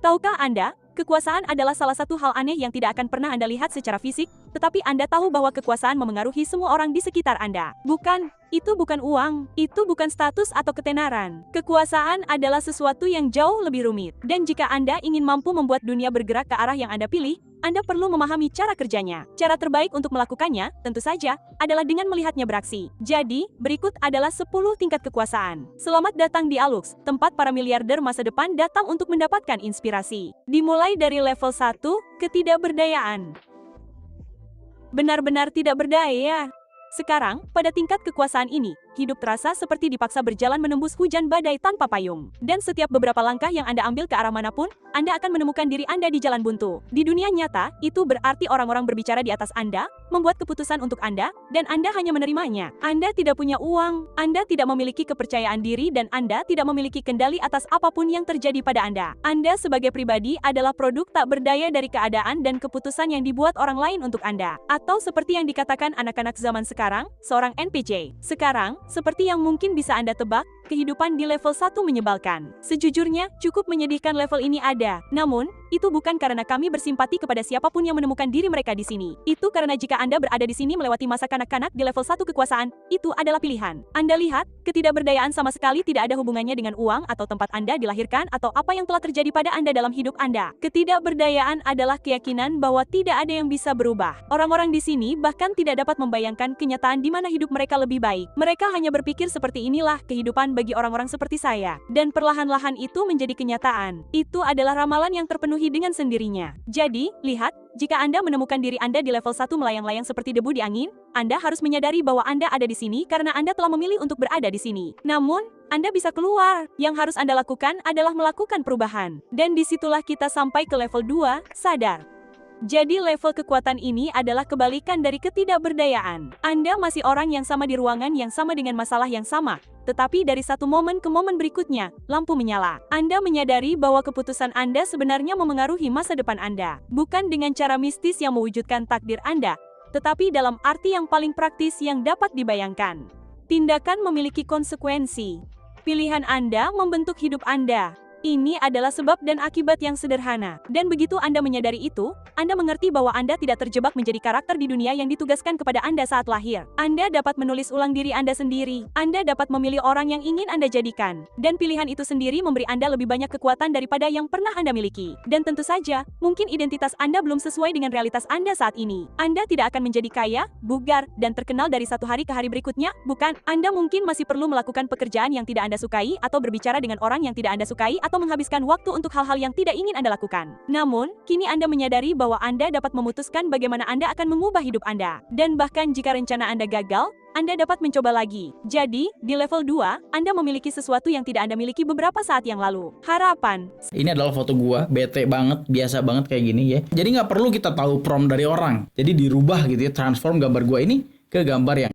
Tahukah Anda, kekuasaan adalah salah satu hal aneh yang tidak akan pernah Anda lihat secara fisik, tetapi Anda tahu bahwa kekuasaan memengaruhi semua orang di sekitar Anda. Bukan, itu bukan uang, itu bukan status atau ketenaran. Kekuasaan adalah sesuatu yang jauh lebih rumit. Dan jika Anda ingin mampu membuat dunia bergerak ke arah yang Anda pilih, Anda perlu memahami cara kerjanya. Cara terbaik untuk melakukannya, tentu saja, adalah dengan melihatnya beraksi. Jadi, berikut adalah 10 tingkat kekuasaan. Selamat datang di Alux, tempat para miliarder masa depan datang untuk mendapatkan inspirasi. Dimulai dari level 1, ketidakberdayaan. Benar-benar tidak berdaya. Sekarang, pada tingkat kekuasaan ini, hidup terasa seperti dipaksa berjalan menembus hujan badai tanpa payung. Dan setiap beberapa langkah yang Anda ambil ke arah manapun, Anda akan menemukan diri Anda di jalan buntu. Di dunia nyata, itu berarti orang-orang berbicara di atas Anda, membuat keputusan untuk Anda, dan Anda hanya menerimanya. Anda tidak punya uang, Anda tidak memiliki kepercayaan diri, dan Anda tidak memiliki kendali atas apapun yang terjadi pada Anda. Anda sebagai pribadi adalah produk tak berdaya dari keadaan dan keputusan yang dibuat orang lain untuk Anda. Atau seperti yang dikatakan anak-anak zaman sekarang, seorang NPC. Sekarang, seperti yang mungkin bisa Anda tebak, kehidupan di level 1 menyebalkan. Sejujurnya, cukup menyedihkan level ini ada. Namun, itu bukan karena kami bersimpati kepada siapapun yang menemukan diri mereka di sini. Itu karena jika Anda berada di sini melewati masa kanak-kanak di level 1 kekuasaan, itu adalah pilihan. Anda lihat, ketidakberdayaan sama sekali tidak ada hubungannya dengan uang atau tempat Anda dilahirkan atau apa yang telah terjadi pada Anda dalam hidup Anda. Ketidakberdayaan adalah keyakinan bahwa tidak ada yang bisa berubah. Orang-orang di sini bahkan tidak dapat membayangkan kenyataan di mana hidup mereka lebih baik. Mereka hanya berpikir seperti inilah kehidupan bagi orang-orang seperti saya. Dan perlahan-lahan itu menjadi kenyataan. Itu adalah ramalan yang terpenuhi dengan sendirinya. Jadi, lihat, jika Anda menemukan diri Anda di level 1 melayang-layang seperti debu di angin, Anda harus menyadari bahwa Anda ada di sini karena Anda telah memilih untuk berada di sini. Namun, Anda bisa keluar. Yang harus Anda lakukan adalah melakukan perubahan. Dan disitulah kita sampai ke level 2, sadar. Jadi level kekuatan ini adalah kebalikan dari ketidakberdayaan. Anda masih orang yang sama di ruangan yang sama dengan masalah yang sama. Tetapi dari satu momen ke momen berikutnya, lampu menyala. Anda menyadari bahwa keputusan Anda sebenarnya memengaruhi masa depan Anda. Bukan dengan cara mistis yang mewujudkan takdir Anda, tetapi dalam arti yang paling praktis yang dapat dibayangkan. Tindakan memiliki konsekuensi. Pilihan Anda membentuk hidup Anda. Ini adalah sebab dan akibat yang sederhana. Dan begitu Anda menyadari itu, Anda mengerti bahwa Anda tidak terjebak menjadi karakter di dunia yang ditugaskan kepada Anda saat lahir. Anda dapat menulis ulang diri Anda sendiri. Anda dapat memilih orang yang ingin Anda jadikan. Dan pilihan itu sendiri memberi Anda lebih banyak kekuatan daripada yang pernah Anda miliki. Dan tentu saja, mungkin identitas Anda belum sesuai dengan realitas Anda saat ini. Anda tidak akan menjadi kaya, bugar, dan terkenal dari satu hari ke hari berikutnya, bukan? Anda mungkin masih perlu melakukan pekerjaan yang tidak Anda sukai, atau berbicara dengan orang yang tidak Anda sukai, atau menghabiskan waktu untuk hal-hal yang tidak ingin Anda lakukan. Namun, kini Anda menyadari bahwa Anda dapat memutuskan bagaimana Anda akan mengubah hidup Anda. Dan bahkan jika rencana Anda gagal, Anda dapat mencoba lagi. Jadi, di level 2, Anda memiliki sesuatu yang tidak Anda miliki beberapa saat yang lalu. Harapan. Ini adalah foto gua, bete banget, biasa banget kayak gini ya. Jadi nggak perlu kita tahu prompt dari orang. Jadi dirubah gitu ya, transform gambar gua ini ke gambar yang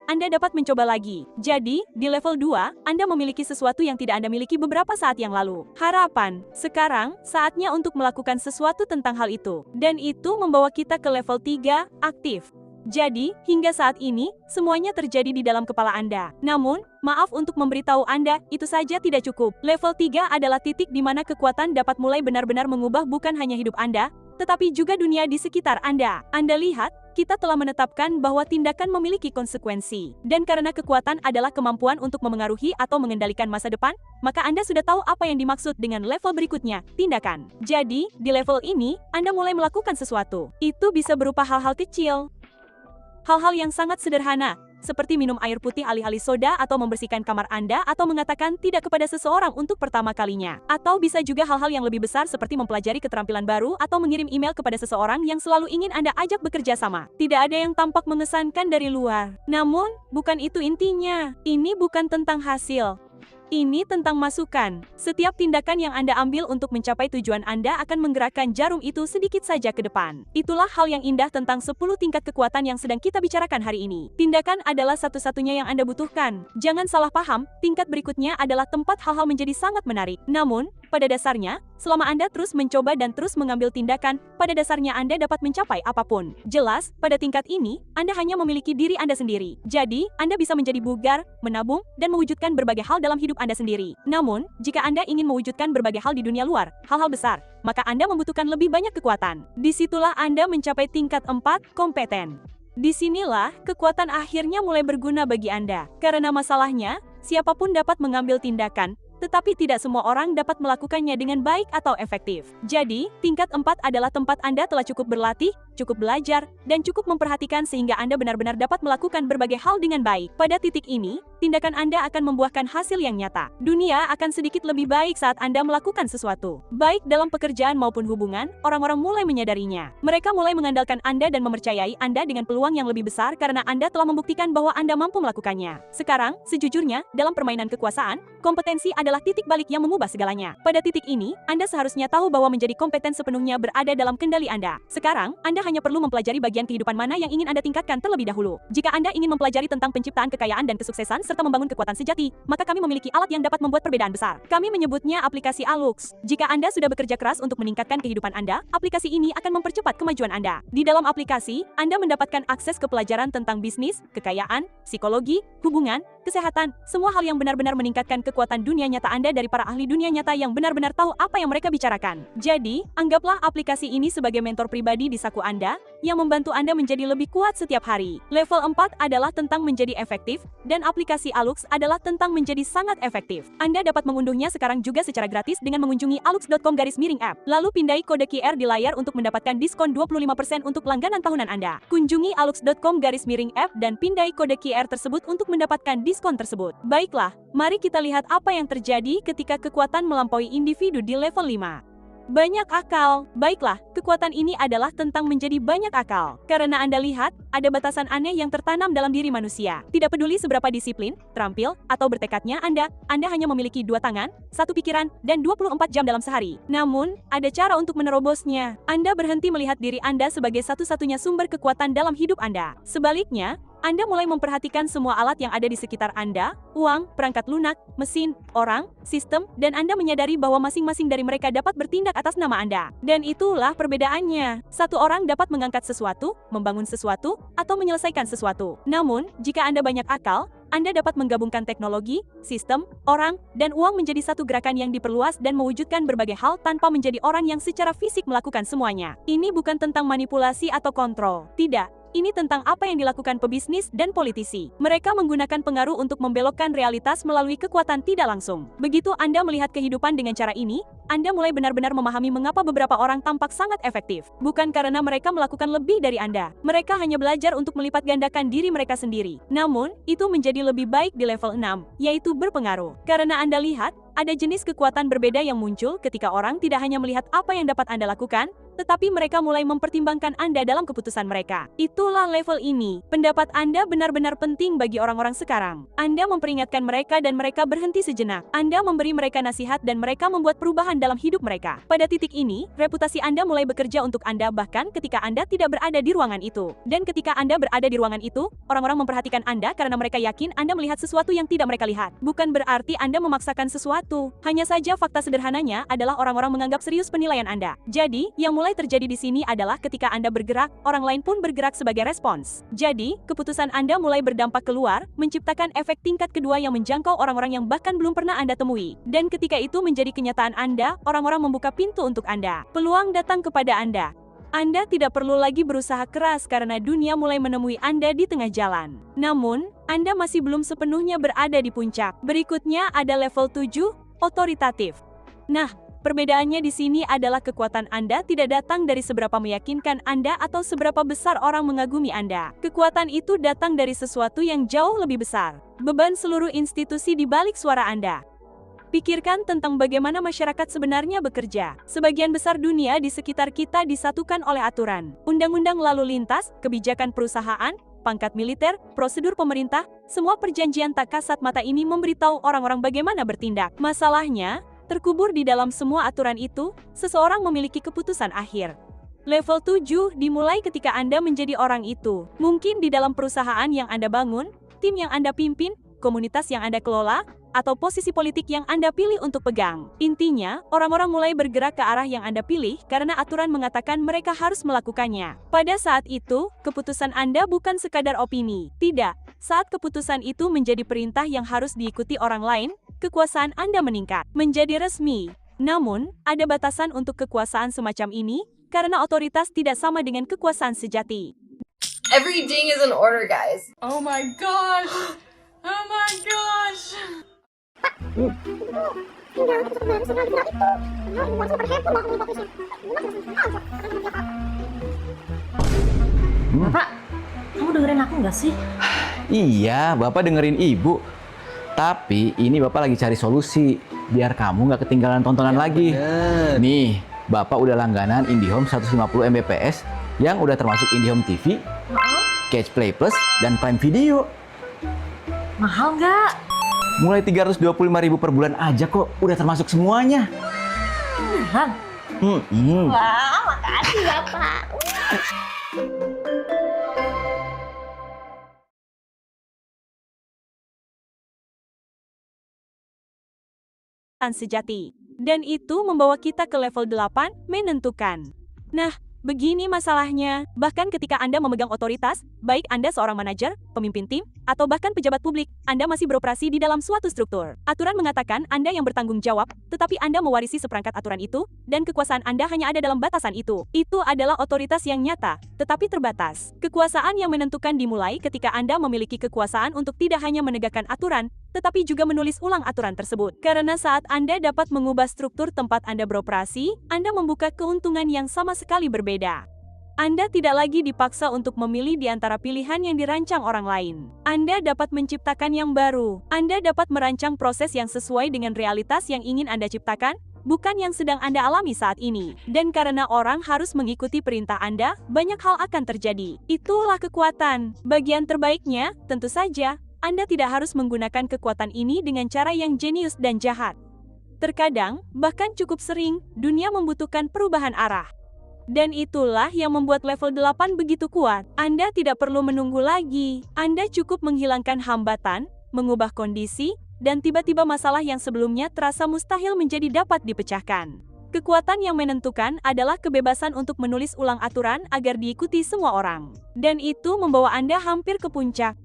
Anda dapat mencoba lagi. Jadi, di level 2, Anda memiliki sesuatu yang tidak Anda miliki beberapa saat yang lalu. Harapan. Sekarang, saatnya untuk melakukan sesuatu tentang hal itu. Dan itu membawa kita ke level 3, aktif. Jadi, hingga saat ini, semuanya terjadi di dalam kepala Anda. Namun, maaf untuk memberitahu Anda, itu saja tidak cukup. Level 3 adalah titik di mana kekuatan dapat mulai benar-benar mengubah bukan hanya hidup Anda, tetapi juga dunia di sekitar Anda. Anda lihat, kita telah menetapkan bahwa tindakan memiliki konsekuensi. Dan karena kekuatan adalah kemampuan untuk memengaruhi atau mengendalikan masa depan, maka Anda sudah tahu apa yang dimaksud dengan level berikutnya, tindakan. Jadi, di level ini, Anda mulai melakukan sesuatu. Itu bisa berupa hal-hal kecil. Hal-hal yang sangat sederhana, seperti minum air putih alih-alih soda atau membersihkan kamar Anda atau mengatakan tidak kepada seseorang untuk pertama kalinya. Atau bisa juga hal-hal yang lebih besar seperti mempelajari keterampilan baru atau mengirim email kepada seseorang yang selalu ingin Anda ajak bekerja sama. Tidak ada yang tampak mengesankan dari luar. Namun, bukan itu intinya. Ini bukan tentang hasil. Ini tentang masukan. Setiap tindakan yang Anda ambil untuk mencapai tujuan Anda akan menggerakkan jarum itu sedikit saja ke depan. Itulah hal yang indah tentang 10 tingkat kekuatan yang sedang kita bicarakan hari ini. Tindakan adalah satu-satunya yang Anda butuhkan. Jangan salah paham, tingkat berikutnya adalah tempat hal-hal menjadi sangat menarik. Namun, pada dasarnya, selama Anda terus mencoba dan terus mengambil tindakan, pada dasarnya Anda dapat mencapai apapun. Jelas, pada tingkat ini, Anda hanya memiliki diri Anda sendiri. Jadi, Anda bisa menjadi bugar, menabung, dan mewujudkan berbagai hal dalam hidup hidup Anda sendiri. Namun, jika Anda ingin mewujudkan berbagai hal di dunia luar, hal-hal besar, maka Anda membutuhkan lebih banyak kekuatan. Disitulah Anda mencapai tingkat 4, kompeten. Disinilah kekuatan akhirnya mulai berguna bagi Anda. Karena masalahnya, siapapun dapat mengambil tindakan, tetapi tidak semua orang dapat melakukannya dengan baik atau efektif. Jadi, tingkat 4 adalah tempat Anda telah cukup berlatih, cukup belajar, dan cukup memperhatikan sehingga Anda benar-benar dapat melakukan berbagai hal dengan baik. Pada titik ini, tindakan Anda akan membuahkan hasil yang nyata. Dunia akan sedikit lebih baik saat Anda melakukan sesuatu. Baik dalam pekerjaan maupun hubungan, orang-orang mulai menyadarinya. Mereka mulai mengandalkan Anda dan mempercayai Anda dengan peluang yang lebih besar karena Anda telah membuktikan bahwa Anda mampu melakukannya. Sekarang, sejujurnya, dalam permainan kekuasaan, kompetensi adalah titik balik yang mengubah segalanya. Pada titik ini, Anda seharusnya tahu bahwa menjadi kompeten sepenuhnya berada dalam kendali Anda. Sekarang, Anda hanya perlu mempelajari bagian kehidupan mana yang ingin Anda tingkatkan terlebih dahulu. Jika Anda ingin mempelajari tentang penciptaan kekayaan dan kesuksesan serta membangun kekuatan sejati, maka kami memiliki alat yang dapat membuat perbedaan besar. Kami menyebutnya aplikasi Alux. Jika Anda sudah bekerja keras untuk meningkatkan kehidupan Anda, aplikasi ini akan mempercepat kemajuan Anda. Di dalam aplikasi, Anda mendapatkan akses ke pelajaran tentang bisnis, kekayaan, psikologi, hubungan, kesehatan, semua hal yang benar-benar meningkatkan kekuatan dunia nyata Anda dari para ahli dunia nyata yang benar-benar tahu apa yang mereka bicarakan. Jadi, anggaplah aplikasi ini sebagai mentor pribadi di saku Anda, yang membantu Anda menjadi lebih kuat setiap hari. Level 4 adalah tentang menjadi efektif, dan aplikasi Alux adalah tentang menjadi sangat efektif. Anda dapat mengunduhnya sekarang juga secara gratis dengan mengunjungi alux.com/app. Lalu pindai kode QR di layar untuk mendapatkan diskon 25% untuk langganan tahunan Anda. Kunjungi alux.com/app dan pindai kode QR tersebut untuk mendapatkan diskon tersebut. Baiklah, mari kita lihat apa yang terjadi ketika kekuatan melampaui individu di level 5. Banyak akal. Baiklah, kekuatan ini adalah tentang menjadi banyak akal. Karena Anda lihat, ada batasan aneh yang tertanam dalam diri manusia. Tidak peduli seberapa disiplin, terampil, atau bertekadnya Anda hanya memiliki 2 tangan, 1 pikiran, dan 24 jam dalam sehari. Namun, ada cara untuk menerobosnya. Anda berhenti melihat diri Anda sebagai satu-satunya sumber kekuatan dalam hidup Anda. Sebaliknya, Anda mulai memperhatikan semua alat yang ada di sekitar Anda, uang, perangkat lunak, mesin, orang, sistem, dan Anda menyadari bahwa masing-masing dari mereka dapat bertindak atas nama Anda. Dan itulah perbedaannya. Satu orang dapat mengangkat sesuatu, membangun sesuatu, atau menyelesaikan sesuatu. Namun, jika Anda banyak akal, Anda dapat menggabungkan teknologi, sistem, orang, dan uang menjadi satu gerakan yang diperluas dan mewujudkan berbagai hal tanpa menjadi orang yang secara fisik melakukan semuanya. Ini bukan tentang manipulasi atau kontrol. Tidak. Ini tentang apa yang dilakukan pebisnis dan politisi. Mereka menggunakan pengaruh untuk membelokkan realitas melalui kekuatan tidak langsung. Begitu Anda melihat kehidupan dengan cara ini, Anda mulai benar-benar memahami mengapa beberapa orang tampak sangat efektif. Bukan karena mereka melakukan lebih dari Anda. Mereka hanya belajar untuk melipat gandakan diri mereka sendiri. Namun, itu menjadi lebih baik di level 6, yaitu berpengaruh. Karena Anda lihat, ada jenis kekuatan berbeda yang muncul ketika orang tidak hanya melihat apa yang dapat Anda lakukan, tetapi mereka mulai mempertimbangkan Anda dalam keputusan mereka. Itulah level ini. Pendapat Anda benar-benar penting bagi orang-orang sekarang. Anda memperingatkan mereka dan mereka berhenti sejenak. Anda memberi mereka nasihat dan mereka membuat perubahan dalam hidup mereka. Pada titik ini, reputasi Anda mulai bekerja untuk Anda bahkan ketika Anda tidak berada di ruangan itu. Dan ketika Anda berada di ruangan itu, orang-orang memperhatikan Anda karena mereka yakin Anda melihat sesuatu yang tidak mereka lihat. Bukan berarti Anda memaksakan sesuatu. Hanya saja fakta sederhananya adalah orang-orang menganggap serius penilaian Anda. Jadi, yang mulai terjadi di sini adalah ketika Anda bergerak, orang lain pun bergerak sebagai respons. Jadi, keputusan Anda mulai berdampak keluar, menciptakan efek tingkat kedua yang menjangkau orang-orang yang bahkan belum pernah Anda temui. Dan ketika itu menjadi kenyataan Anda, orang-orang membuka pintu untuk Anda. Peluang datang kepada Anda. Anda tidak perlu lagi berusaha keras karena dunia mulai menemui Anda di tengah jalan. Namun, Anda masih belum sepenuhnya berada di puncak. Berikutnya ada level 7, otoritatif. Nah, perbedaannya di sini adalah kekuatan Anda tidak datang dari seberapa meyakinkan Anda atau seberapa besar orang mengagumi Anda. Kekuatan itu datang dari sesuatu yang jauh lebih besar. Beban seluruh institusi di balik suara Anda. Pikirkan tentang bagaimana masyarakat sebenarnya bekerja. Sebagian besar dunia di sekitar kita disatukan oleh aturan, undang-undang lalu lintas, kebijakan perusahaan, pangkat militer, prosedur pemerintah, semua perjanjian tak kasat mata ini memberitahu orang-orang bagaimana bertindak. Masalahnya, terkubur di dalam semua aturan itu, seseorang memiliki keputusan akhir. Level 7 dimulai ketika Anda menjadi orang itu. Mungkin di dalam perusahaan yang Anda bangun, tim yang Anda pimpin, komunitas yang Anda kelola, atau posisi politik yang Anda pilih untuk pegang. Intinya, orang-orang mulai bergerak ke arah yang Anda pilih karena aturan mengatakan mereka harus melakukannya. Pada saat itu, keputusan Anda bukan sekadar opini. Tidak, saat keputusan itu menjadi perintah yang harus diikuti orang lain, kekuasaan Anda meningkat, menjadi resmi. Namun, ada batasan untuk kekuasaan semacam ini, karena otoritas tidak sama dengan kekuasaan sejati. Every ding is an order, guys. Oh my gosh! Oh my gosh! Bapak, kamu dengerin aku nggak sih? Iya, Bapak dengerin Ibu. Tapi ini Bapak lagi cari solusi biar kamu nggak ketinggalan tontonan lagi. Nih, Bapak udah langganan IndiHome 150 Mbps yang udah termasuk IndiHome TV, Catch Play Plus, dan Prime Video. Mahal nggak? Mulai 325.000 per bulan aja kok, udah termasuk semuanya. Beneran? Wah, makasih Bapak. Sejati. Dan itu membawa kita ke level 8, menentukan. Nah, begini masalahnya. Bahkan ketika Anda memegang otoritas, baik Anda seorang manajer, pemimpin tim, atau bahkan pejabat publik, Anda masih beroperasi di dalam suatu struktur. Aturan mengatakan Anda yang bertanggung jawab, tetapi Anda mewarisi seperangkat aturan itu, dan kekuasaan Anda hanya ada dalam batasan itu. Itu adalah otoritas yang nyata, tetapi terbatas. Kekuasaan yang menentukan dimulai ketika Anda memiliki kekuasaan untuk tidak hanya menegakkan aturan, tetapi juga menulis ulang aturan tersebut. Karena saat Anda dapat mengubah struktur tempat Anda beroperasi, Anda membuka keuntungan yang sama sekali berbeda. Anda tidak lagi dipaksa untuk memilih di antara pilihan yang dirancang orang lain. Anda dapat menciptakan yang baru. Anda dapat merancang proses yang sesuai dengan realitas yang ingin Anda ciptakan, bukan yang sedang Anda alami saat ini. Dan karena orang harus mengikuti perintah Anda, banyak hal akan terjadi. Itulah kekuatan. Bagian terbaiknya, tentu saja, Anda tidak harus menggunakan kekuatan ini dengan cara yang jenius dan jahat. Terkadang, bahkan cukup sering, dunia membutuhkan perubahan arah. Dan itulah yang membuat level 8 begitu kuat. Anda tidak perlu menunggu lagi. Anda cukup menghilangkan hambatan, mengubah kondisi, dan tiba-tiba masalah yang sebelumnya terasa mustahil menjadi dapat dipecahkan. Kekuatan yang menentukan adalah kebebasan untuk menulis ulang aturan agar diikuti semua orang. Dan itu membawa Anda hampir ke puncak.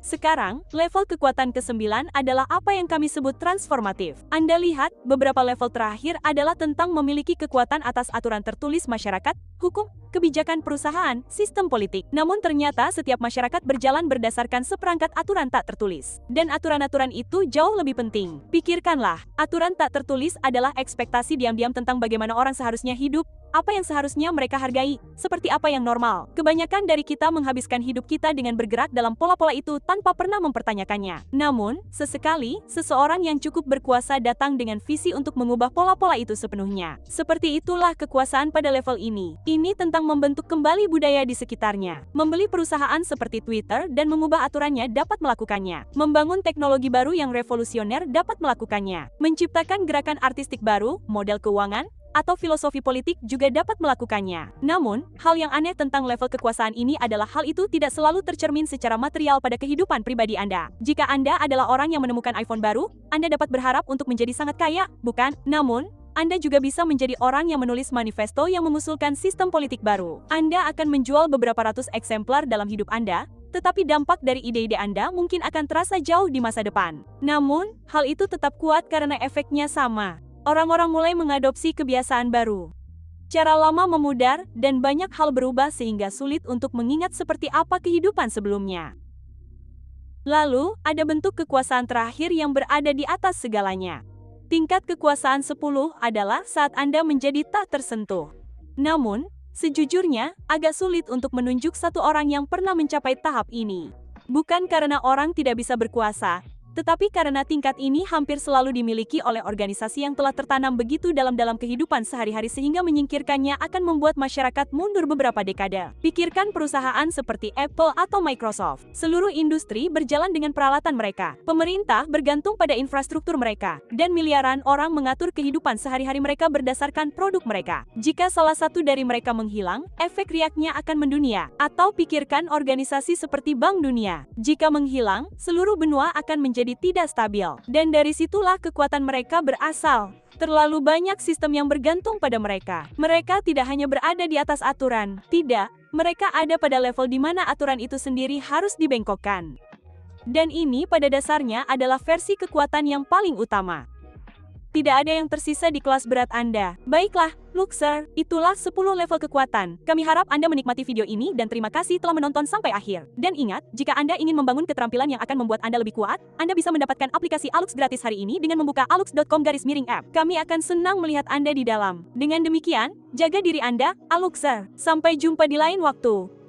Sekarang, level kekuatan ke-9 adalah apa yang kami sebut transformatif. Anda lihat, beberapa level terakhir adalah tentang memiliki kekuatan atas aturan tertulis masyarakat, hukum, kebijakan perusahaan, sistem politik. Namun ternyata setiap masyarakat berjalan berdasarkan seperangkat aturan tak tertulis. Dan aturan-aturan itu jauh lebih penting. Pikirkanlah, aturan tak tertulis adalah ekspektasi diam-diam tentang bagaimana orang seharusnya hidup, apa yang seharusnya mereka hargai, seperti apa yang normal. Kebanyakan dari kita menghabiskan hidup kita dengan bergerak dalam pola-pola itu tanpa pernah mempertanyakannya. Namun, sesekali, seseorang yang cukup berkuasa datang dengan visi untuk mengubah pola-pola itu sepenuhnya. Seperti itulah kekuasaan pada level ini. Ini tentang membentuk kembali budaya di sekitarnya. Membeli perusahaan seperti Twitter dan mengubah aturannya dapat melakukannya. Membangun teknologi baru yang revolusioner dapat melakukannya. Menciptakan gerakan artistik baru, model keuangan, atau filosofi politik juga dapat melakukannya. Namun, hal yang aneh tentang level kekuasaan ini adalah hal itu tidak selalu tercermin secara material pada kehidupan pribadi Anda. Jika Anda adalah orang yang menemukan iPhone baru, Anda dapat berharap untuk menjadi sangat kaya, bukan? Namun, Anda juga bisa menjadi orang yang menulis manifesto yang mengusulkan sistem politik baru. Anda akan menjual beberapa ratus eksemplar dalam hidup Anda, tetapi dampak dari ide-ide Anda mungkin akan terasa jauh di masa depan. Namun, hal itu tetap kuat karena efeknya sama. Orang-orang mulai mengadopsi kebiasaan baru. Cara lama memudar, dan banyak hal berubah sehingga sulit untuk mengingat seperti apa kehidupan sebelumnya. Lalu, ada bentuk kekuasaan terakhir yang berada di atas segalanya. Tingkat kekuasaan 10 adalah saat Anda menjadi tak tersentuh. Namun, sejujurnya, agak sulit untuk menunjuk satu orang yang pernah mencapai tahap ini. Bukan karena orang tidak bisa berkuasa, tetapi karena tingkat ini hampir selalu dimiliki oleh organisasi yang telah tertanam begitu dalam kehidupan sehari-hari sehingga menyingkirkannya akan membuat masyarakat mundur beberapa dekade. Pikirkan perusahaan seperti Apple atau Microsoft. Seluruh industri berjalan dengan peralatan mereka. Pemerintah bergantung pada infrastruktur mereka. Dan miliaran orang mengatur kehidupan sehari-hari mereka berdasarkan produk mereka. Jika salah satu dari mereka menghilang, efek riaknya akan mendunia. Atau pikirkan organisasi seperti Bank Dunia. Jika menghilang, seluruh benua akan menjadi tidak stabil. Dan dari situlah kekuatan mereka berasal. Terlalu banyak sistem yang bergantung pada mereka. Mereka tidak hanya berada di atas aturan. Tidak, mereka ada pada level di mana aturan itu sendiri harus dibengkokkan. Dan ini pada dasarnya adalah versi kekuatan yang paling utama. Tidak ada yang tersisa di kelas berat Anda. Baiklah, Luxer, itulah 10 level kekuatan. Kami harap Anda menikmati video ini dan terima kasih telah menonton sampai akhir. Dan ingat, jika Anda ingin membangun keterampilan yang akan membuat Anda lebih kuat, Anda bisa mendapatkan aplikasi Alux gratis hari ini dengan membuka alux.com/app. Kami akan senang melihat Anda di dalam. Dengan demikian, jaga diri Anda, Aluxer. Sampai jumpa di lain waktu.